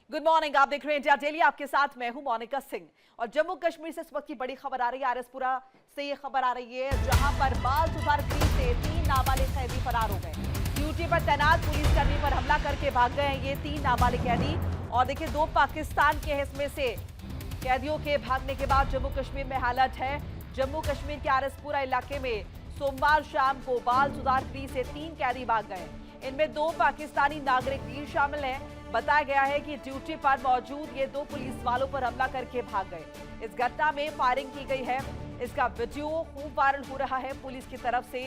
Good morning, आप देख रहे हैं इंडिया डेली। आपके साथ मैं हूं मोनिका सिंह। और जम्मू कश्मीर से इस वक्त की बड़ी खबर आ रही है। आरएसपुरा से ये खबर आ रही है, जहां पर बाल सुधार गृह से 3 नाबालिग कैदी फरार हो गए। ड्यूटी पर तैनात पुलिसकर्मी पर हमला करके भाग गए हैं ये 3 नाबालिग कैदी। और देखिए, 2 पाकिस्तान के हिस्से से कैदियों के भागने के बाद जम्मू कश्मीर में हालत है। जम्मू कश्मीर के आरएसपुरा इलाके में सोमवार शाम को बाल सुधार गृह से 3 कैदी भाग गए। इनमें 2 पाकिस्तानी नागरिक भी शामिल हैं। बताया गया है कि ड्यूटी पर मौजूद ये 2 पुलिस वालों पर हमला करके भाग गए। इस घटना में फायरिंग की गई है। इसका वीडियो खूब वायरल हो रहा है। पुलिस की तरफ से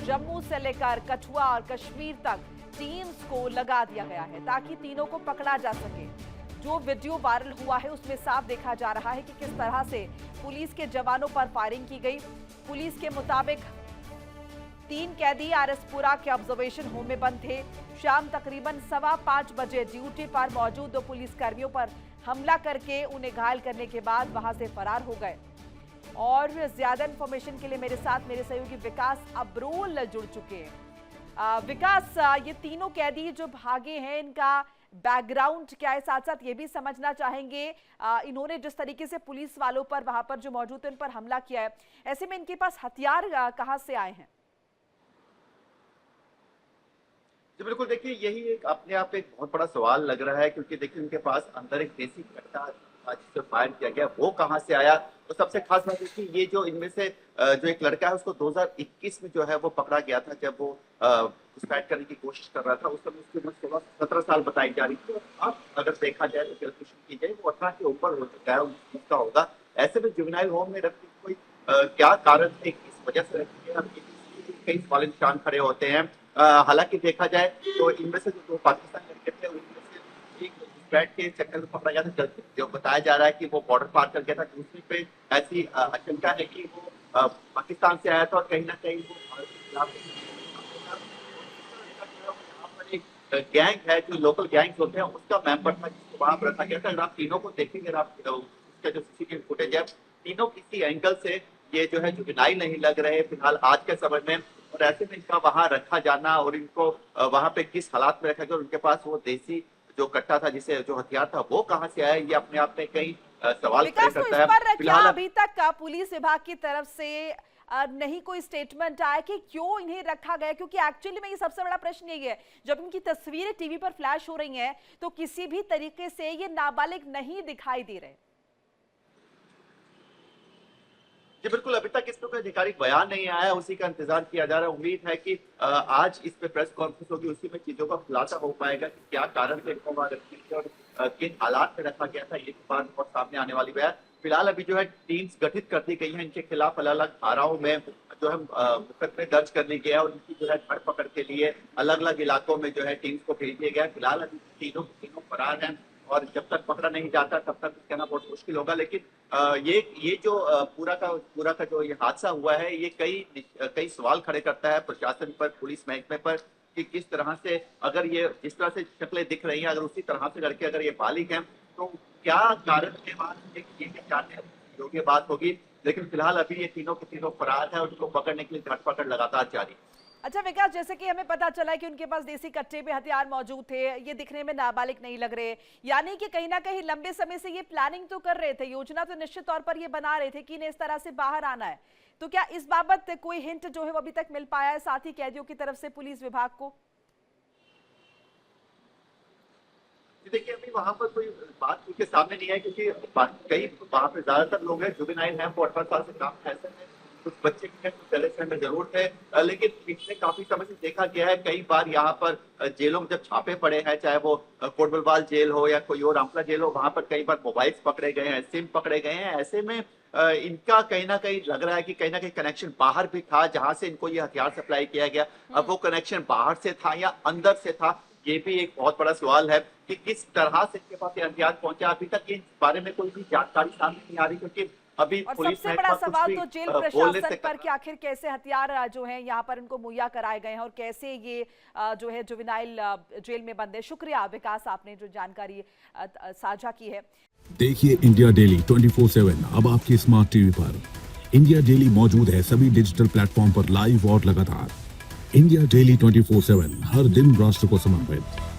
जम्मू से लेकर कठुआ और कश्मीर तक टीम्स को लगा दिया गया है ताकि तीनों को पकड़ा जा सके। जो वीडियो वायरल हुआ है उसमें साफ देखा जा रहा है कि किस तरह से पुलिस के जवानों पर फायरिंग की गई। पुलिस के मुताबिक 3 कैदी आरएसपुरा के ऑब्जर्वेशन होम में बंद थे। शाम तकरीबन 5:15 बजे ड्यूटी पर मौजूद 2 पुलिसकर्मियों पर हमला करके उन्हें घायल करने के बाद वहां से फरार हो गए। और ज्यादा इंफॉर्मेशन के लिए मेरे साथ मेरे सहयोगी विकास अब्रोल जुड़ चुके हैं। विकास, ये तीनों कैदी जो भागे हैं, इनका बैकग्राउंड क्या है? साथ साथ ये भी समझना चाहेंगे, इन्होंने जिस तरीके से पुलिस वालों पर वहां पर जो मौजूद थे उन पर हमला किया है, ऐसे में इनके पास हथियार कहां से आए हैं? जी बिल्कुल, देखिए यही एक अपने आप एक बहुत बड़ा सवाल लग रहा है, क्योंकि देखिए उनके पास अंदर एक देसी कट्टा जिससे फायर किया गया वो कहाँ से आया। तो सबसे खास बात है कि ये जो इनमें से जो एक लड़का है उसको 2021 में जो है वो पकड़ा गया था, जब वो घुसपैठ करने की कोशिश कर रहा था। उस समय उसकी उम्र 16-17 साल बताई जा रही थी। तो अब अगर देखा जाए तो कैलकुलेशन की जाए वो 18 के ऊपर हो चुका है, उसका होगा। ऐसे में जुवेनाइल होम में रखने की कोई क्या कारण है, किस वजह से रखी है, कई सवाल निशान खड़े होते हैं। हालांकि देखा जाए तो इनमें से जो 2 पाकिस्तानी लड़के थे उनमें से एक घुसपैठ के चक्कर में पकड़ा गया था। जो बताया जा रहा है कि वो बॉर्डर पार कर गया था। दूसरी पे ऐसी आशंका है कि वो पाकिस्तान से आया था और कहीं ना कहीं वो भारत के खिलाफ एक गैंग है, जो लोकल गैंग्स होते हैं उसका मेंबर था, जिसको वहां पर रखा गया था। अगर आप तीनों को देखेंगे, आप उसका जो सीसीटीवी फुटेज है, तीनों किसी एंगल से ये जो है जुवेनाइल नहीं लग रहे फिलहाल आज के समय में। और ऐसे में इनका वहां रखा जाना और इनको वहां पे किस हालात में रखा गया, उनके पास वो देसी जो कट्टा था, जिसे जो हथियार था, वो कहां से आया, ये अपने आप में कई सवाल खड़े करता है। फिलहाल अभी तक पुलिस विभाग की तरफ से नहीं कोई स्टेटमेंट आया कि क्यों इन्हें रखा गया, क्योंकि एक्चुअली में ये सबसे बड़ा प्रश्न यही है, जब इनकी तस्वीरें टीवी पर फ्लैश हो रही हैं तो किसी भी तरीके से ये नाबालिग नहीं दिखाई दे रहे। जी बिल्कुल, अभी तक इस पर कोई आधिकारिक बयान नहीं आया, उसी का इंतजार किया जा रहा है। उम्मीद है कि आज इस पे प्रेस कॉन्फ्रेंस होगी, उसी में चीजों का खुलासा हो पाएगा कि क्या कारण थे इनको वहां रखने के और किन हालात में रखा गया था। ये बात बहुत सामने आने वाली है। फिलहाल अभी जो है टीम्स गठित कर दी गई है, इनके खिलाफ अलग अलग धाराओं में जो है मुकदमे दर्ज करने गया और इनकी जो है धर पकड़ के लिए अलग अलग इलाकों में जो है टीम्स को भेज दिया गया। फिलहाल अभी तीनों फरार हैं और जब तक पकड़ा नहीं जाता तब तक कहना बहुत मुश्किल होगा। लेकिन ये जो पूरा का जो ये हादसा हुआ है, ये कई सवाल खड़े करता है प्रशासन पर, पुलिस महकमे पर, कि किस तरह से अगर ये जिस तरह से शक्लें दिख रही हैं, अगर उसी तरह से लड़के अगर ये बालिग हैं तो क्या कारण के बाद ये जानने योग्य बात होगी। लेकिन फिलहाल अभी ये तीनों के तीनों फरार है और उनको पकड़ने के लिए धरपकड़ लगातार जारी है। अच्छा विकास, जैसे कि हमें पता चला है कि उनके पास देसी कट्टे पे हथियार मौजूद थे, ये दिखने में नाबालिग नहीं लग रहे, यानी कि कहीं ना कहीं लंबे समय से ये प्लानिंग तो कर रहे थे, योजना तो निश्चित तौर पर ये बना रहे थे कि इन्हें इस तरह से बाहर आना है। तो क्या इस बाबत कोई हिंट जो है वो अभी तक मिल पाया है साथ ही कैदियों की तरफ से पुलिस विभाग को? देखिए अभी वहां पर कोई बात उनके सामने नहीं है, क्योंकि कई वहां पे ज्यादातर लोग हैं जुवेनाइल हैं, वो 18 साल से कम ऐसे में कुछ बच्चे के पहले में जरूर थे। लेकिन पिछले काफी समय से देखा गया है, कई बार यहाँ पर जेलों में जब छापे पड़े हैं, चाहे वो कोटबलवाल जेल हो या कोई और आमला जेल हो, वहां पर कई बार मोबाइल्स पकड़े गए हैं, सिम पकड़े गए हैं। ऐसे में इनका कहीं ना कहीं लग रहा है कि कहीं ना कहीं कनेक्शन बाहर भी था, जहां से इनको ये हथियार सप्लाई किया गया। अब वो कनेक्शन बाहर से था या अंदर से था, ये भी एक बहुत बड़ा सवाल है कि किस तरह से इनके पास ये हथियार पहुंचा। अभी तक इस बारे में कोई भी जानकारी सामने नहीं आ रही, क्योंकि अभी और सबसे बड़ा सवाल तो जेल प्रशासन पर कि आखिर कैसे हथियार जो हैं यहाँ पर इनको मुहैया कराए गए हैं और कैसे ये जो है जुवेनाइल जेल में बंद है। शुक्रिया विकास, आपने जो जानकारी साझा की है। देखिए इंडिया डेली 24/7 अब आपके स्मार्ट टीवी पर। इंडिया डेली मौजूद है सभी डिजिटल प्लेटफॉर्म पर लाइव और लगातार। इंडिया डेली 24/7 हर दिन राष्ट्र को समर्पित।